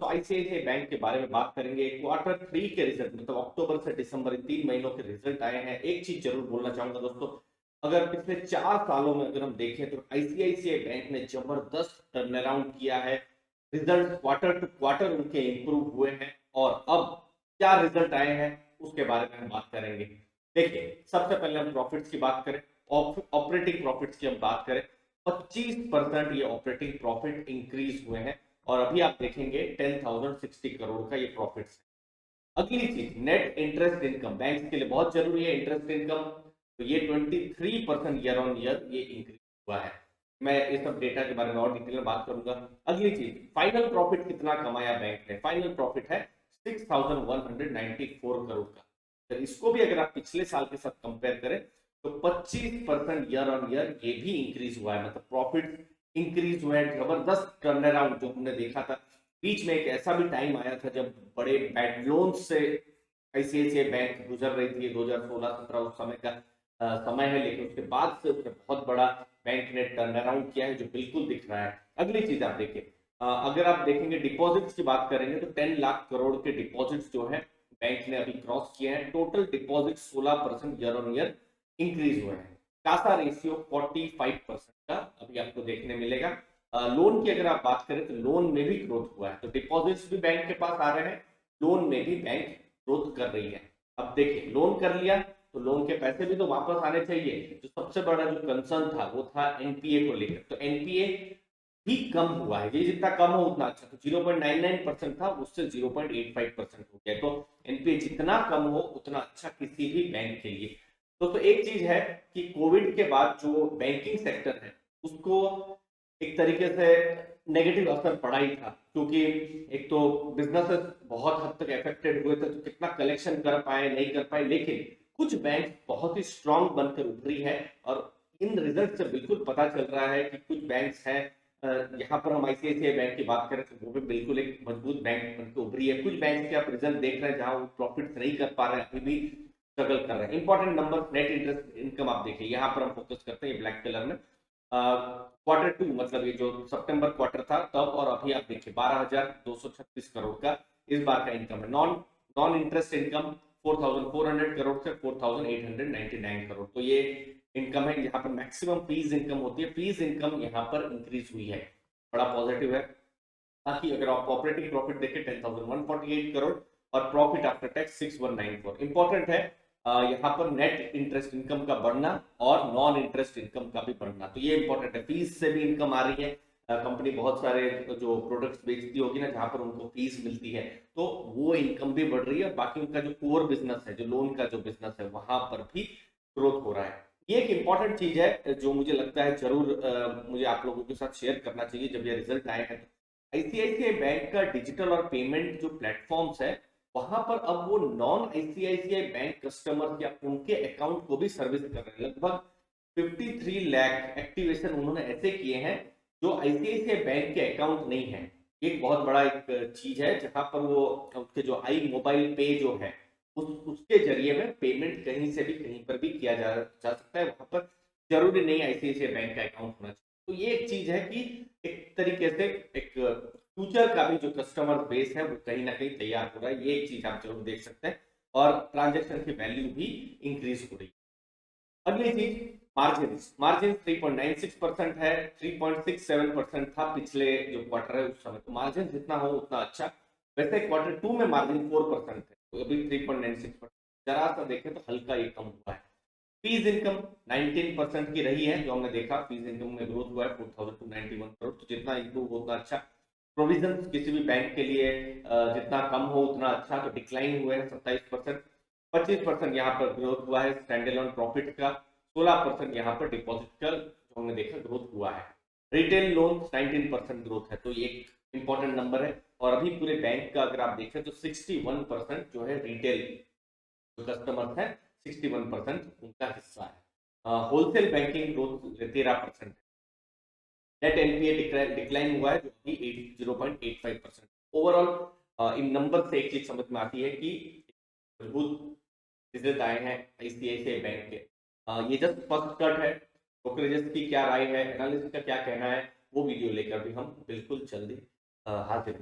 ICICI bank के बारे में बात करेंगे। क्वार्टर 3 के रिजल्ट मतलब अक्टूबर से दिसंबर इन 3 महीनों के रिजल्ट आए हैं। एक चीज जरूर बोलना चाहूंगा दोस्तों, अगर पिछले 4 सालों में अगर हम देखें तो आईसीआईसीआई बैंक ने जबरदस्त टर्न अराउंड किया है। रिजल्ट क्वार्टर टू क्वार्टर उनके इंप्रूव हुए हैं और अब क्या रिजल्ट आए हैं उसके बारे में हम बात करेंगे। देखिए, सबसे पहले हम प्रॉफिट्स की बात करें, ऑपरेटिंग प्रॉफिट्स की हम बात करें, 25% ये ऑपरेटिंग प्रॉफिट इंक्रीज हुए हैं और अभी आप देखेंगे 10,060 करोड़ का ये प्रॉफिट है। अगली चीज नेट इंटरेस्ट इनकम, बैंक के लिए बहुत जरूरी है इंटरेस्ट इनकम, तो ये 23% ईयर ऑन ईयर ये इंक्रीज हुआ है। मैं इस सब डेटा के बारे में और डिटेल में बात करूंगा। अगली चीज फाइनल प्रॉफिट कितना कमाया बैंक ने, फाइनल प्रॉफिट है 6,194 करोड़ का। तो इसको भी अगर आप पिछले साल के साथ कंपेयर करें तो 25% ईयर ऑन ईयर ये भी इंक्रीज हुआ है, मतलब प्रॉफिट इंक्रीज हुआ है। जबरदस्त टर्न अराउंड जो हमने देखा था, बीच में एक ऐसा भी टाइम आया था जब बड़े बैड लोन से आईसीआईसीआई बैंक गुजर रही थी, 2016-17 उस समय का समय है, लेकिन उसके बाद से उसने बहुत बड़ा बैंक ने टर्न अराउंड किया है जो बिल्कुल दिख रहा है। अगली चीज आप देखिए, अगर आप देखेंगे डिपॉजिट्स की बात करेंगे तो 10 लाख करोड़ के डिपॉजिट्स जो है बैंक ने अभी क्रॉस किए हैं। Total deposit 16% year on year increase हुए हैं। कासा रेशियो 45% का अभी आपको देखने मिलेगा। लोन की अगर आप बात करें तो लोन में भी ग्रोथ हुआ है, तो डिपॉजिट्स भी बैंक के पास आ रहे हैं, लोन में भी बैंक ग्रोथ कर रही है। अब देखिए, लोन कर लिया तो लोन के पैसे भी तो वापस आने चाहिए। जो सबसे बड़ा जो कंसर्न था वो था एनपीए को लेकर, तो एनपीए भी कम हुआ है। ये जितना कम हो उतना अच्छा, तो 0.99% था उससे 0.85% हो गया। तो एनपीए जितना कम हो उतना अच्छा किसी भी बैंक के लिए। तो एक चीज है कि कोविड के बाद जो बैंकिंग सेक्टर है उसको एक तरीके से नेगेटिव असर पड़ा ही था, क्योंकि एक तो बिजनेसेस बहुत हद तक अफेक्टेड हुए थे, तो कितना कलेक्शन कर पाए नहीं कर पाए, लेकिन कुछ बैंक बहुत ही स्ट्रांग बनकर उभरी है और इन रिजल्ट से बिल्कुल पता चल रहा है कि कुछ बैंक्स हैं, यहाँ पर हम आईसीआईसीआई बैंक की बात करें तो वो भी बिल्कुल एक मजबूत बैंक बनकर उभरी है। कुछ बैंक के आप रिजल्ट देख रहे हैं जहां वो प्रॉफिट नहीं कर पा रहे हैं, अभी भी स्ट्रगल कर रहे हैं। Important number net interest income आप देखिए, यहाँ पर हम फोकस करते हैं ब्लैक कलर में। क्वार्टर 2 मतलब ये जो सितंबर क्वार्टर था तब और अभी आप देखिए 12,236 करोड़ का इस बार का इनकम है। Non non interest income 4,400 crore से 4,899 करोड़, तो ये इनकम है। यहाँ पर मैक्सिमम फीस इनकम होती है, फीस इनकम यहाँ पर इंक्रीज हुई है, बड़ा पॉजिटिव है। बाकी अगर आप ऑपरेटिंग प्रॉफिट देखें 10,148 करोड़ और प्रॉफिट आफ्टर टैक्स 6,194। इंपॉर्टेंट है यहाँ पर नेट इंटरेस्ट इनकम का बढ़ना और नॉन इंटरेस्ट इनकम का भी बढ़ना, तो ये इंपॉर्टेंट है। फीस से भी इनकम आ रही है, कंपनी बहुत सारे जो प्रोडक्ट्स बेचती होगी ना जहां पर उनको फीस मिलती है, तो वो इनकम भी बढ़ रही है। बाकी उनका जो कोर बिजनेस है, जो लोन का जो बिजनेस है, वहां पर भी ग्रोथ हो रहा है। ये एक इंपॉर्टेंट चीज है जो मुझे लगता है जरूर मुझे आप लोगों के साथ शेयर करना चाहिए जब ये रिजल्ट आए हैं। आईसीआईसीआई बैंक का डिजिटल और पेमेंट जो प्लेटफॉर्म्स है वहां पर अब वो नॉन आईसीआईसीआई बैंक कस्टमर या उनके अकाउंट को भी सर्विस कर रहे हैं। लगभग 53 लाख एक्टिवेशन उन्होंने ऐसे किए हैं जो आईसीआईसीआई बैंक के अकाउंट नहीं है। एक बहुत बड़ा एक चीज है जहां पर वो उसके जो आई मोबाइल पे जो है उसके जरिए में पेमेंट कहीं से भी कहीं पर भी किया जा सकता है, वहां पर जरूरी नहीं आईसीआईसीआई बैंक का अकाउंट होना चाहिए। तो ये एक चीज है कि एक तरीके से एक फ्यूचर का भी जो कस्टमर बेस है वो कहीं ना कहीं तैयार हो रहा है, ये एक चीज आप जरूर देख सकते हैं और ट्रांजेक्शन की वैल्यू भी इंक्रीज हो रही है। अगली चीज मार्जिन, मार्जिन 3.96% है, 3.67% था पिछले जो क्वार्टर है उस समय, तो मार्जिन जितना हो उतना अच्छा। वैसे क्वार्टर 2 में मार्जिन 4% है, तो अभी 3.96%, जरा सा देखें तो हल्का ये कम हुआ है। फीस इनकम 19% की रही है जो हमने देखा, फीस इनकम में ग्रोथ हुआ है 4,291 करोड़, तो जितना इंप्रूव हो उतना अच्छा। प्रोविजन किसी भी बैंक के लिए जितना कम हो उतना अच्छा, तो डिक्लाइन हुए हैं 27%। 25% यहाँ पर ग्रोथ हुआ है स्टैंड अलोन प्रॉफिट का, 16% यहाँ पर डिपॉजिट का जो हमने देखा ग्रोथ हुआ है। रिटेल लोन 19% ग्रोथ है, तो ये एक इंपॉर्टेंट नंबर है। और अभी पूरे बैंक का अगर आप देखें तो 61% जो है रिटेल जो कस्टमर्स हैं 61% उनका हिस्सा है। Wholesale banking growth 13%। Net NPA decline हुआ है जो कि 0.85%। ओवरऑल इन नंबर से एक चीज समझ में आती है कि मजबूत रिजल्ट आए हैं आईसीआईसीआई बैंक के। ये जस्ट फर्स्ट कट है, ब्रोकरेजेस की क्या राय है, एनालिस्ट का क्या कहना है, वो वीडियो लेकर भी हम बिल्कुल जल्दी हाजिर